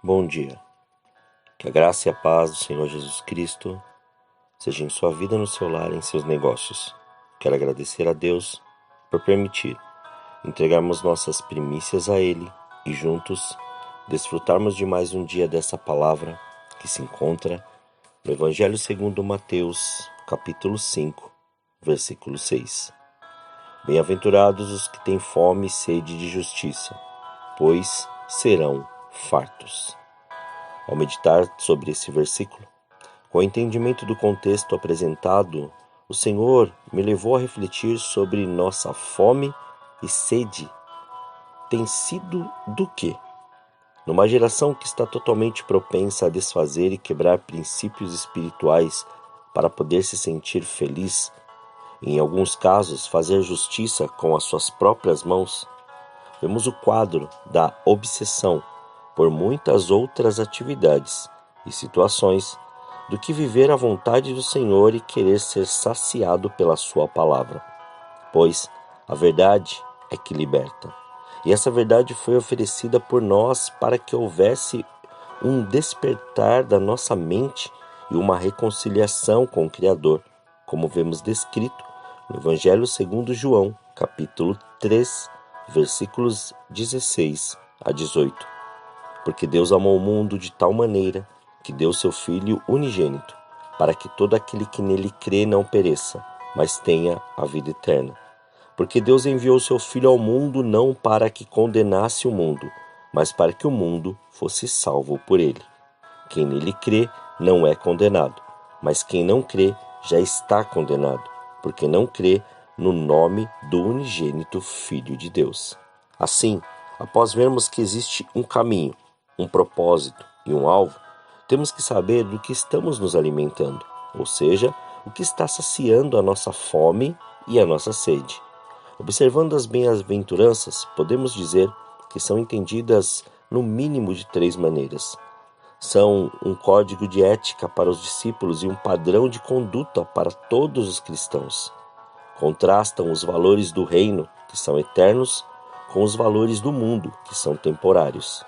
Bom dia. Que a graça e a paz do Senhor Jesus Cristo seja em sua vida, no seu lar e em seus negócios. Quero agradecer a Deus por permitir entregarmos nossas primícias a Ele e juntos desfrutarmos de mais um dia dessa palavra que se encontra no Evangelho segundo Mateus, capítulo 5, versículo 6. Bem-aventurados os que têm fome e sede de justiça, pois serão fartos. Ao meditar sobre esse versículo, com o entendimento do contexto apresentado, o Senhor me levou a refletir sobre nossa fome e sede tem sido do quê? Numa geração que está totalmente propensa a desfazer e quebrar princípios espirituais para poder se sentir feliz, e em alguns casos fazer justiça com as suas próprias mãos, vemos o quadro da obsessão por muitas outras atividades e situações do que viver a vontade do Senhor e querer ser saciado pela sua palavra. Pois a verdade é que liberta. E essa verdade foi oferecida por nós para que houvesse um despertar da nossa mente e uma reconciliação com o Criador, como vemos descrito no Evangelho segundo João, capítulo 3, versículos 16 a 18. Porque Deus amou o mundo de tal maneira que deu seu Filho unigênito, para que todo aquele que nele crê não pereça, mas tenha a vida eterna. Porque Deus enviou seu Filho ao mundo não para que condenasse o mundo, mas para que o mundo fosse salvo por ele. Quem nele crê não é condenado, mas quem não crê já está condenado, porque não crê no nome do unigênito Filho de Deus. Assim, após vermos que existe um caminho, um propósito e um alvo, temos que saber do que estamos nos alimentando, ou seja, o que está saciando a nossa fome e a nossa sede. Observando as bem-aventuranças, podemos dizer que são entendidas no mínimo de 3 maneiras. São um código de ética para os discípulos e um padrão de conduta para todos os cristãos. Contrastam os valores do reino, que são eternos, com os valores do mundo, que são temporários.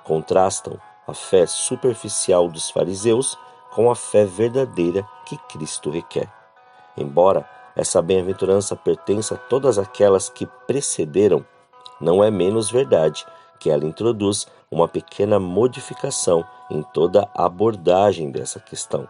Contrastam a fé superficial dos fariseus com a fé verdadeira que Cristo requer. Embora essa bem-aventurança pertença a todas aquelas que precederam, não é menos verdade que ela introduz uma pequena modificação em toda a abordagem dessa questão.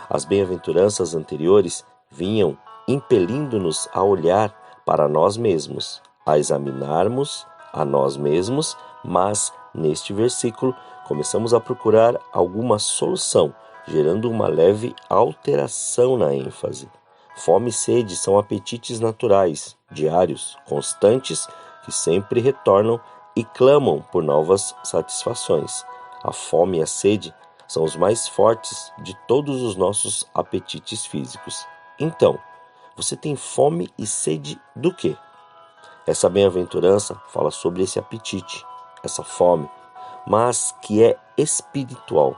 As bem-aventuranças anteriores vinham impelindo-nos a olhar para nós mesmos, a examinarmos a nós mesmos, mas neste versículo começamos a procurar alguma solução, gerando uma leve alteração na ênfase. Fome e sede são apetites naturais, diários, constantes, que sempre retornam e clamam por novas satisfações. A fome e a sede são os mais fortes de todos os nossos apetites físicos. Então, você tem fome e sede do quê? Essa bem-aventurança fala sobre esse apetite, essa fome, mas que é espiritual.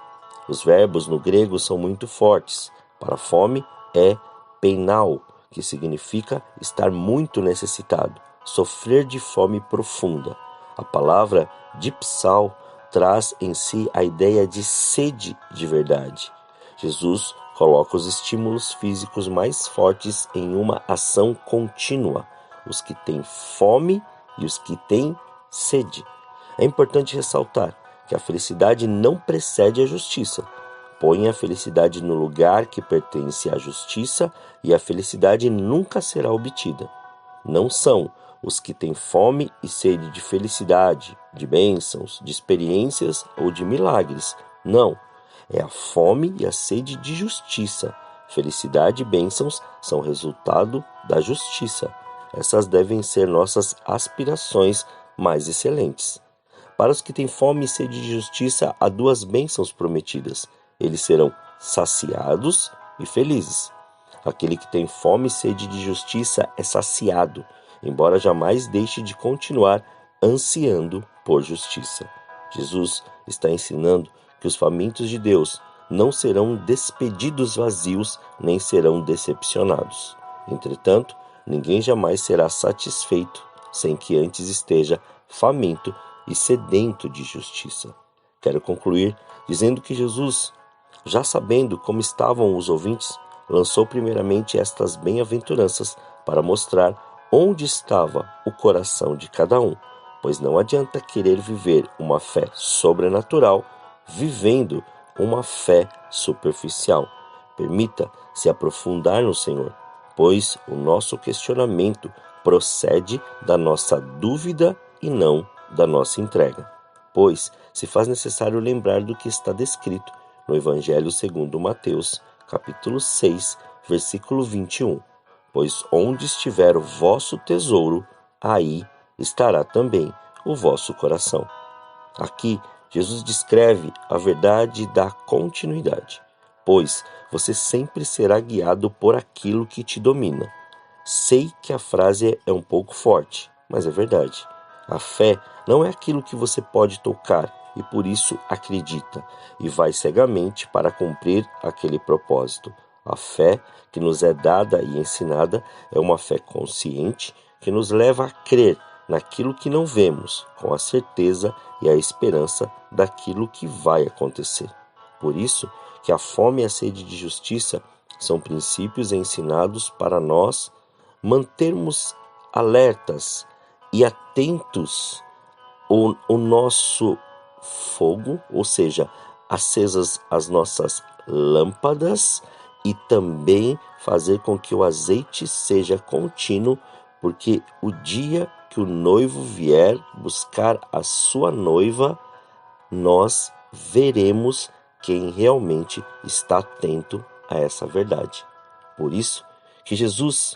Os verbos no grego são muito fortes. Para fome é peinal, que significa estar muito necessitado, sofrer de fome profunda. A palavra dipsal traz em si a ideia de sede de verdade. Jesus coloca os estímulos físicos mais fortes em uma ação contínua, os que têm fome e os que têm sede. É importante ressaltar que a felicidade não precede a justiça. Põe a felicidade no lugar que pertence à justiça e a felicidade nunca será obtida. Não são os que têm fome e sede de felicidade, de bênçãos, de experiências ou de milagres. Não, é a fome e a sede de justiça. Felicidade e bênçãos são resultado da justiça. Essas devem ser nossas aspirações mais excelentes. Para os que têm fome e sede de justiça, há 2 bênçãos prometidas. Eles serão saciados e felizes. Aquele que tem fome e sede de justiça é saciado, embora jamais deixe de continuar ansiando por justiça. Jesus está ensinando que os famintos de Deus não serão despedidos vazios, nem serão decepcionados. Entretanto, ninguém jamais será satisfeito sem que antes esteja faminto e sedento de justiça. Quero concluir dizendo que Jesus, já sabendo como estavam os ouvintes, lançou primeiramente estas bem-aventuranças para mostrar onde estava o coração de cada um, pois não adianta querer viver uma fé sobrenatural vivendo uma fé superficial. Permita-se aprofundar no Senhor, pois o nosso questionamento procede da nossa dúvida e não da nossa entrega. Pois se faz necessário lembrar do que está descrito no Evangelho segundo Mateus, capítulo 6, versículo 21. Pois onde estiver o vosso tesouro, aí estará também o vosso coração. Aqui, Jesus descreve a verdade da continuidade, pois você sempre será guiado por aquilo que te domina. Sei que a frase é um pouco forte, mas é verdade. A fé não é aquilo que você pode tocar e por isso acredita e vai cegamente para cumprir aquele propósito. A fé que nos é dada e ensinada é uma fé consciente que nos leva a crer naquilo que não vemos, com a certeza e a esperança daquilo que vai acontecer. Por isso que a fome e a sede de justiça são princípios ensinados para nós mantermos alertas e atentos o nosso fogo, ou seja, acesas as nossas lâmpadas, e também fazer com que o azeite seja contínuo, porque o dia que o noivo vier buscar a sua noiva, nós veremos quem realmente está atento a essa verdade. Por isso que Jesus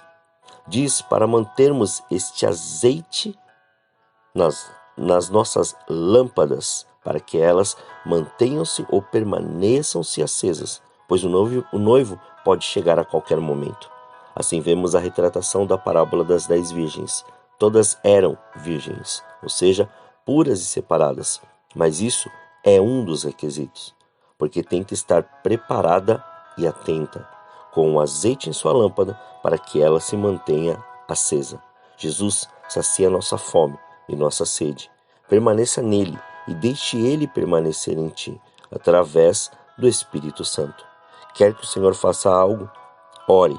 diz para mantermos este azeite nas nossas lâmpadas, para que elas mantenham-se ou permaneçam-se acesas, pois o noivo pode chegar a qualquer momento. Assim vemos a retratação da parábola das 10 virgens. Todas eram virgens, ou seja, puras e separadas, mas isso é um dos requisitos, porque tem que estar preparada e atenta, com o azeite em sua lâmpada, para que ela se mantenha acesa. Jesus sacia nossa fome e nossa sede. Permaneça nele e deixe ele permanecer em ti, através do Espírito Santo. Quer que o Senhor faça algo? Ore,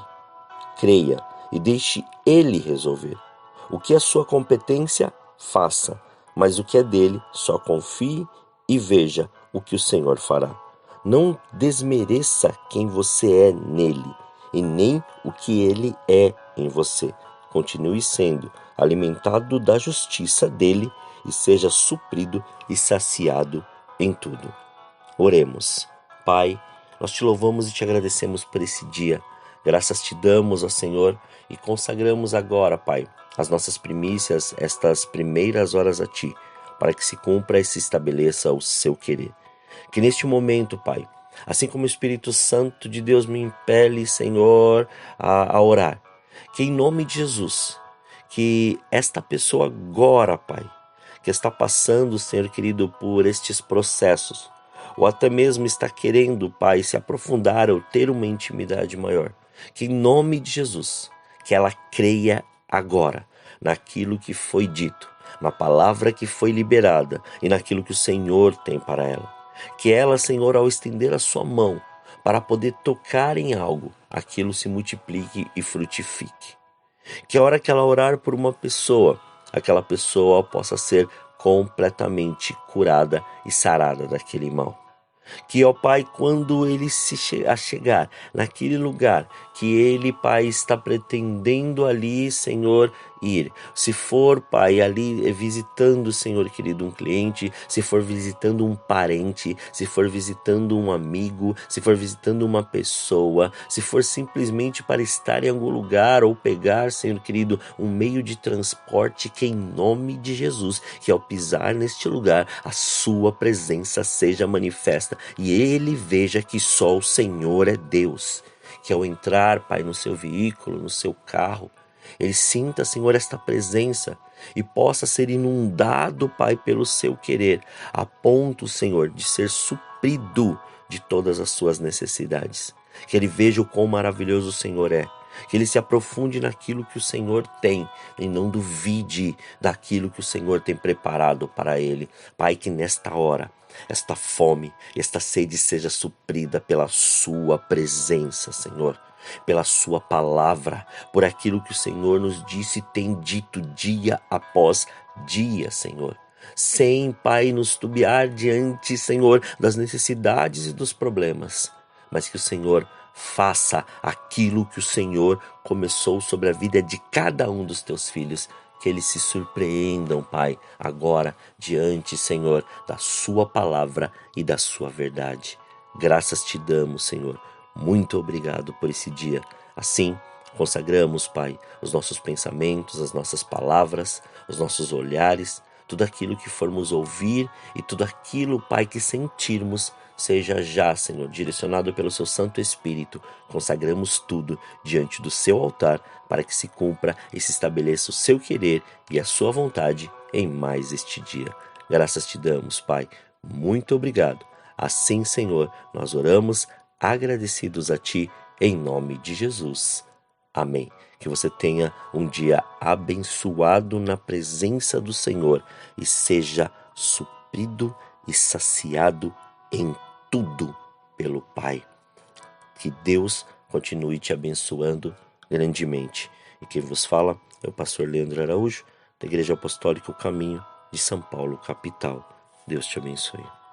creia e deixe ele resolver. O que é sua competência, faça, mas o que é dele, só confie e veja o que o Senhor fará. Não desmereça quem você é nele e nem o que ele é em você. Continue sendo alimentado da justiça dele e seja suprido e saciado em tudo. Oremos. Pai, nós te louvamos e te agradecemos por esse dia. Graças te damos, ó Senhor, e consagramos agora, Pai, as nossas primícias, estas primeiras horas a ti, para que se cumpra e se estabeleça o seu querer. Que neste momento, Pai, assim como o Espírito Santo de Deus me impele, Senhor, a orar, que em nome de Jesus, que esta pessoa agora, Pai, que está passando, Senhor querido, por estes processos, ou até mesmo está querendo, Pai, se aprofundar ou ter uma intimidade maior, que em nome de Jesus, que ela creia agora naquilo que foi dito, na palavra que foi liberada e naquilo que o Senhor tem para ela. Que ela, Senhor, ao estender a sua mão para poder tocar em algo, aquilo se multiplique e frutifique. Que a hora que ela orar por uma pessoa, aquela pessoa possa ser completamente curada e sarada daquele mal. Que, ó Pai, quando ele a chegar naquele lugar que ele, Pai, está pretendendo ali, Senhor, ir. Se for, Pai, ali visitando, Senhor querido, um cliente, se for visitando um parente, se for visitando um amigo, se for visitando uma pessoa, se for simplesmente para estar em algum lugar ou pegar, Senhor querido, um meio de transporte, que em nome de Jesus, que ao pisar neste lugar, a sua presença seja manifesta e ele veja que só o Senhor é Deus. Que ao entrar, Pai, no seu veículo, no seu carro, ele sinta, Senhor, esta presença e possa ser inundado, Pai, pelo seu querer, a ponto, Senhor, de ser suprido de todas as suas necessidades. Que ele veja o quão maravilhoso o Senhor é. Que ele se aprofunde naquilo que o Senhor tem e não duvide daquilo que o Senhor tem preparado para ele. Pai, que nesta hora esta fome, esta sede seja suprida pela sua presença, Senhor, pela sua palavra, por aquilo que o Senhor nos disse e tem dito dia após dia, Senhor. Sem, Pai, nos tubiar diante, Senhor, das necessidades e dos problemas, mas que o Senhor faça aquilo que o Senhor começou sobre a vida de cada um dos teus filhos, que eles se surpreendam, Pai, agora diante, Senhor, da sua palavra e da sua verdade. Graças te damos, Senhor. Muito obrigado por esse dia. Assim, consagramos, Pai, os nossos pensamentos, as nossas palavras, os nossos olhares, tudo aquilo que formos ouvir e tudo aquilo, Pai, que sentirmos, seja já, Senhor, direcionado pelo seu Santo Espírito. Consagramos tudo diante do seu altar para que se cumpra e se estabeleça o seu querer e a sua vontade em mais este dia. Graças te damos, Pai. Muito obrigado. Assim, Senhor, nós oramos agradecidos a ti em nome de Jesus. Amém. Que você tenha um dia abençoado na presença do Senhor e seja suprido e saciado em tudo pelo Pai. Que Deus continue te abençoando grandemente. E quem vos fala é o pastor Leandro Araújo, da Igreja Apostólica O Caminho de São Paulo, capital. Deus te abençoe.